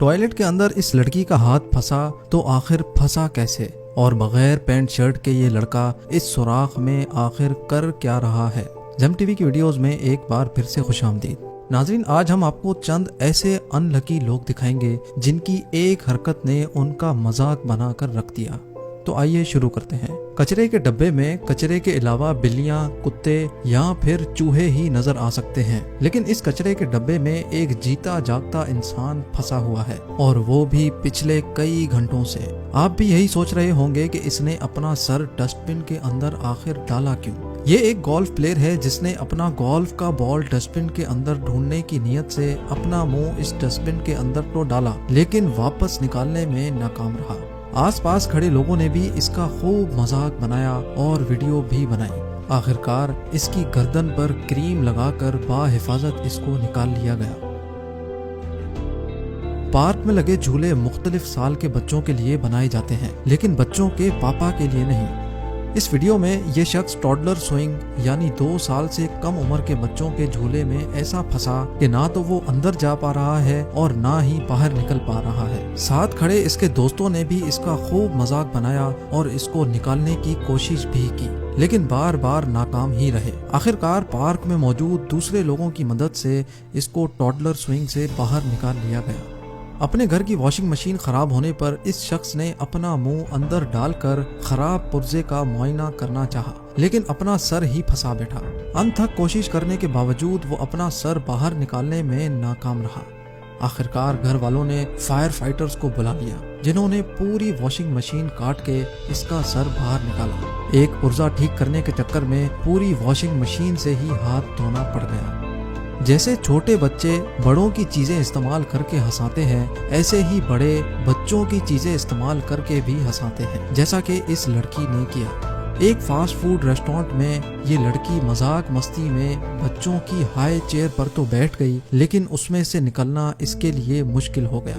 Toilet کے اندر اس لڑکی کا ہاتھ پھنسا تو آخر پھنسا کیسے، اور بغیر پینٹ شرٹ کے یہ لڑکا اس سوراخ میں آخر کر کیا رہا ہے؟ جم ٹی وی کی ویڈیوز میں ایک بار پھر سے خوش آمدید ناظرین۔ آج ہم آپ کو چند ایسے ان لکی لوگ دکھائیں گے جن کی ایک حرکت نے ان کا مذاق بنا کر رکھ دیا۔ تو آئیے شروع کرتے ہیں۔ کچرے کے ڈبے میں کچرے کے علاوہ بلیاں، کتے یا پھر چوہے ہی نظر آ سکتے ہیں، لیکن اس کچرے کے ڈبے میں ایک جیتا جاگتا انسان پھنسا ہوا ہے، اور وہ بھی پچھلے کئی گھنٹوں سے۔ آپ بھی یہی سوچ رہے ہوں گے کہ اس نے اپنا سر ڈسٹ بن کے اندر آخر ڈالا کیوں؟ یہ ایک گولف پلیئر ہے جس نے اپنا گولف کا بال ڈسٹ بن کے اندر ڈھونڈنے کی نیت سے اپنا منہ اس ڈسٹ بن کے اندر تو ڈالا، لیکن واپس نکالنے میں ناکام رہا۔ آس پاس کھڑے لوگوں نے بھی اس کا خوب مذاق بنایا اور ویڈیو بھی بنائی۔ آخرکار اس کی گردن پر کریم لگا کر بحفاظت اس کو نکال لیا گیا۔ پارک میں لگے جھولے مختلف سال کے بچوں کے لیے بنائے جاتے ہیں، لیکن بچوں کے پاپا کے لیے نہیں۔ اس ویڈیو میں یہ شخص ٹوڈلر سوئنگ یعنی 2 سال سے کم عمر کے بچوں کے جھولے میں ایسا پھنسا کہ نہ تو وہ اندر جا پا رہا ہے اور نہ ہی باہر نکل پا رہا ہے۔ ساتھ کھڑے اس کے دوستوں نے بھی اس کا خوب مذاق بنایا اور اس کو نکالنے کی کوشش بھی کی، لیکن بار بار ناکام ہی رہے۔ آخرکار پارک میں موجود دوسرے لوگوں کی مدد سے اس کو ٹوڈلر سوئنگ سے باہر نکال لیا گیا۔ اپنے گھر کی واشنگ مشین خراب ہونے پر اس شخص نے اپنا منہ اندر ڈال کر خراب پرزے کا معائنہ کرنا چاہا، لیکن اپنا سر ہی پھنسا بیٹھا۔ انتھک کوشش کرنے کے باوجود وہ اپنا سر باہر نکالنے میں ناکام رہا۔ آخرکار گھر والوں نے فائر فائٹرز کو بلا لیا، جنہوں نے پوری واشنگ مشین کاٹ کے اس کا سر باہر نکالا۔ ایک پرزہ ٹھیک کرنے کے چکر میں پوری واشنگ مشین سے ہی ہاتھ دھونا پڑ گیا۔ جیسے چھوٹے بچے بڑوں کی چیزیں استعمال کر کے ہنساتے ہیں، ایسے ہی بڑے بچوں کی چیزیں استعمال کر کے بھی ہنساتے ہیں، جیسا کہ اس لڑکی نے کیا۔ ایک فاسٹ فوڈ ریسٹورانٹ میں یہ لڑکی مذاق مستی میں بچوں کی ہائی چیئر پر تو بیٹھ گئی، لیکن اس میں سے نکلنا اس کے لیے مشکل ہو گیا۔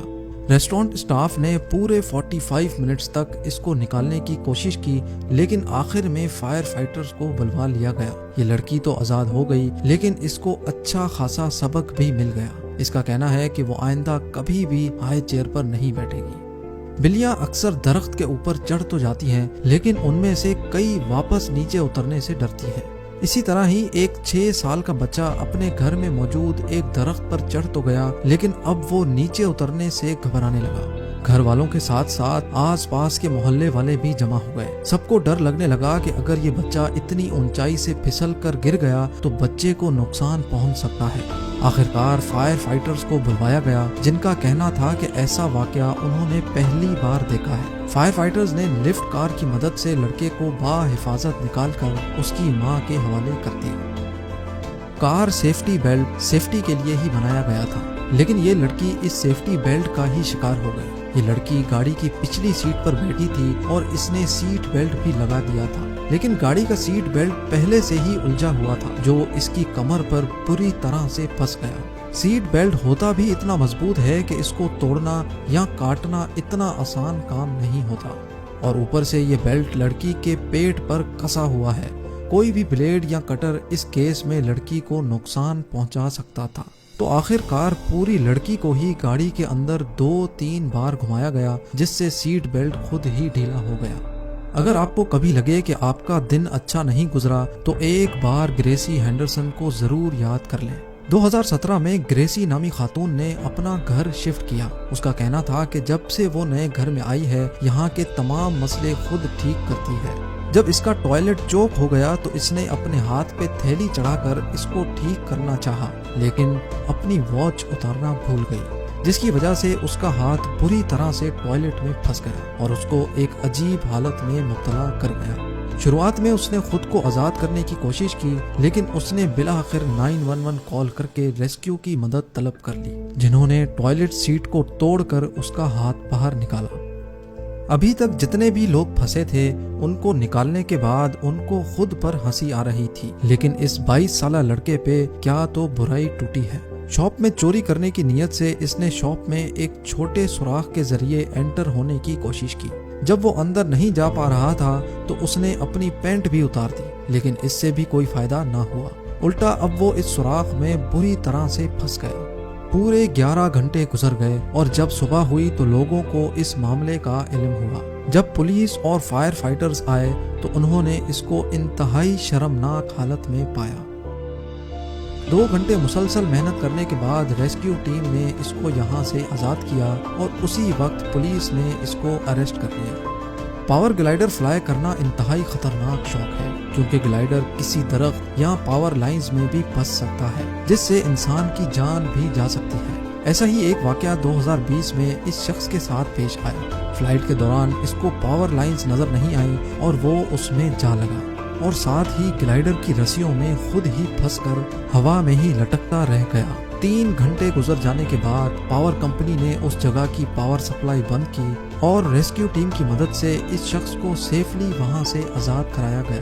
ریسٹورانٹ اسٹاف نے پورے 45 منٹس تک اس کو نکالنے کی کوشش کی، لیکن آخر میں فائر فائٹرز کو بلوا لیا گیا۔ یہ لڑکی تو آزاد ہو گئی، لیکن اس کو اچھا خاصا سبق بھی مل گیا۔ اس کا کہنا ہے کہ وہ آئندہ کبھی بھی ہائی چیئر پر نہیں بیٹھے گی۔ بلیاں اکثر درخت کے اوپر چڑھ تو جاتی ہیں، لیکن ان میں سے کئی واپس نیچے اترنے سے ڈرتی ہیں۔ اسی طرح ہی ایک 6 سال کا بچہ اپنے گھر میں موجود ایک درخت پر چڑھ تو گیا، لیکن اب وہ نیچے اترنے سے گھبرانے لگا۔ گھر والوں کے ساتھ ساتھ آس پاس کے محلے والے بھی جمع ہو گئے۔ سب کو ڈر لگنے لگا کہ اگر یہ بچہ اتنی اونچائی سے پھسل کر گر گیا تو بچے کو نقصان پہنچ سکتا ہے۔ آخرکار فائر فائٹرز کو بلوایا گیا، جن کا کہنا تھا کہ ایسا واقعہ انہوں نے پہلی بار دیکھا ہے۔ فائر فائٹرز نے لفٹ کار کی مدد سے لڑکے کو بحفاظت نکال کر اس کی ماں کے حوالے کر دیا۔ کار سیفٹی بیلٹ سیفٹی کے لیے ہی بنایا گیا تھا، لیکن یہ لڑکی اس سیفٹی بیلٹ کا ہی شکار ہو گئی۔ یہ لڑکی گاڑی کی پچھلی سیٹ پر بیٹھی تھی اور اس نے سیٹ بیلٹ بھی لگا دیا تھا، لیکن گاڑی کا سیٹ بیلٹ پہلے سے ہی الجھا ہوا تھا، جو اس کی کمر پر بری طرح سے پھنس گیا۔ سیٹ بیلٹ ہوتا بھی اتنا مضبوط ہے کہ اس کو توڑنا یا کاٹنا اتنا آسان کام نہیں ہوتا، اور اوپر سے یہ بیلٹ لڑکی کے پیٹ پر کسا ہوا ہے۔ کوئی بھی بلیڈ یا کٹر اس کیس میں لڑکی کو نقصان پہنچا سکتا تھا۔ تو آخر کار پوری لڑکی کو ہی گاڑی کے اندر 2-3 بار گھمایا گیا، جس سے سیٹ بیلٹ خود ہی ڈھیلا ہو گیا۔ اگر آپ کو کبھی لگے کہ آپ کا دن اچھا نہیں گزرا تو ایک بار گریسی ہینڈرسن کو ضرور یاد کر لیں۔ 2017 میں گریسی نامی خاتون نے اپنا گھر شفٹ کیا۔ اس کا کہنا تھا کہ جب سے وہ نئے گھر میں آئی ہے، یہاں کے تمام مسئلے خود ٹھیک کرتی ہے۔ جب اس کا ٹوائلٹ چوک ہو گیا تو اس نے اپنے ہاتھ پہ تھیلی چڑھا کر اس کو ٹھیک کرنا چاہا، لیکن اپنی واچ اتارنا بھول گئی، جس کی وجہ سے اس کا ہاتھ بری طرح سے ٹوائلٹ میں پھنس گیا اور اس کو ایک عجیب حالت میں مبتلا کر گیا۔ شروعات میں اس نے خود کو آزاد کرنے کی کوشش کی، لیکن اس نے بالآخر 911 کال کر کے ریسکیو کی مدد طلب کر لی، جنہوں نے ٹوائلٹ سیٹ کو توڑ کر اس کا ہاتھ باہر نکالا۔ ابھی تک جتنے بھی لوگ پھنسے تھے ان کو نکالنے کے بعد ان کو خود پر ہنسی آ رہی تھی، لیکن اس 22 سالہ لڑکے پہ کیا تو برائی ٹوٹی ہے۔ شاپ میں چوری کرنے کی نیت سے اس نے شاپ میں ایک چھوٹے سوراخ کے ذریعے انٹر ہونے کی کوشش کی۔ جب وہ اندر نہیں جا پا رہا تھا تو اس نے اپنی پینٹ بھی اتار دی، لیکن اس سے بھی کوئی فائدہ نہ ہوا۔ الٹا اب وہ اس سوراخ میں بری طرح سے پھنس گیا۔ پورے 11 گھنٹے گزر گئے اور جب صبح ہوئی تو لوگوں کو اس معاملے کا علم ہوا۔ جب پولیس اور فائر فائٹرز آئے تو انہوں نے اس کو انتہائی شرمناک حالت میں پایا۔ 2 گھنٹے مسلسل محنت کرنے کے بعد ریسکیو ٹیم نے اس کو یہاں سے آزاد کیا اور اسی وقت پولیس نے اس کو اریسٹ کر لیا۔ پاور گلائیڈر فلائی کرنا انتہائی خطرناک شوق ہے کیونکہ گلائیڈر کسی درخت یا پاور لائنز میں بھی پھنس سکتا ہے جس سے انسان کی جان بھی جا سکتی ہے۔ ایسا ہی ایک واقعہ 2020 میں اس شخص کے ساتھ پیش آیا۔ فلائٹ کے دوران اس کو پاور لائنز نظر نہیں آئی اور وہ اس میں جا لگا اور ساتھ ہی گلائیڈر کی رسیوں میں خود ہی پھنس کر ہوا میں ہی لٹکتا رہ گیا۔ 3 گھنٹے گزر جانے کے بعد پاور کمپنی نے اس جگہ کی پاور سپلائی بند کی اور ریسکیو ٹیم کی مدد سے اس شخص کو سیفلی وہاں سے آزاد کرایا گیا۔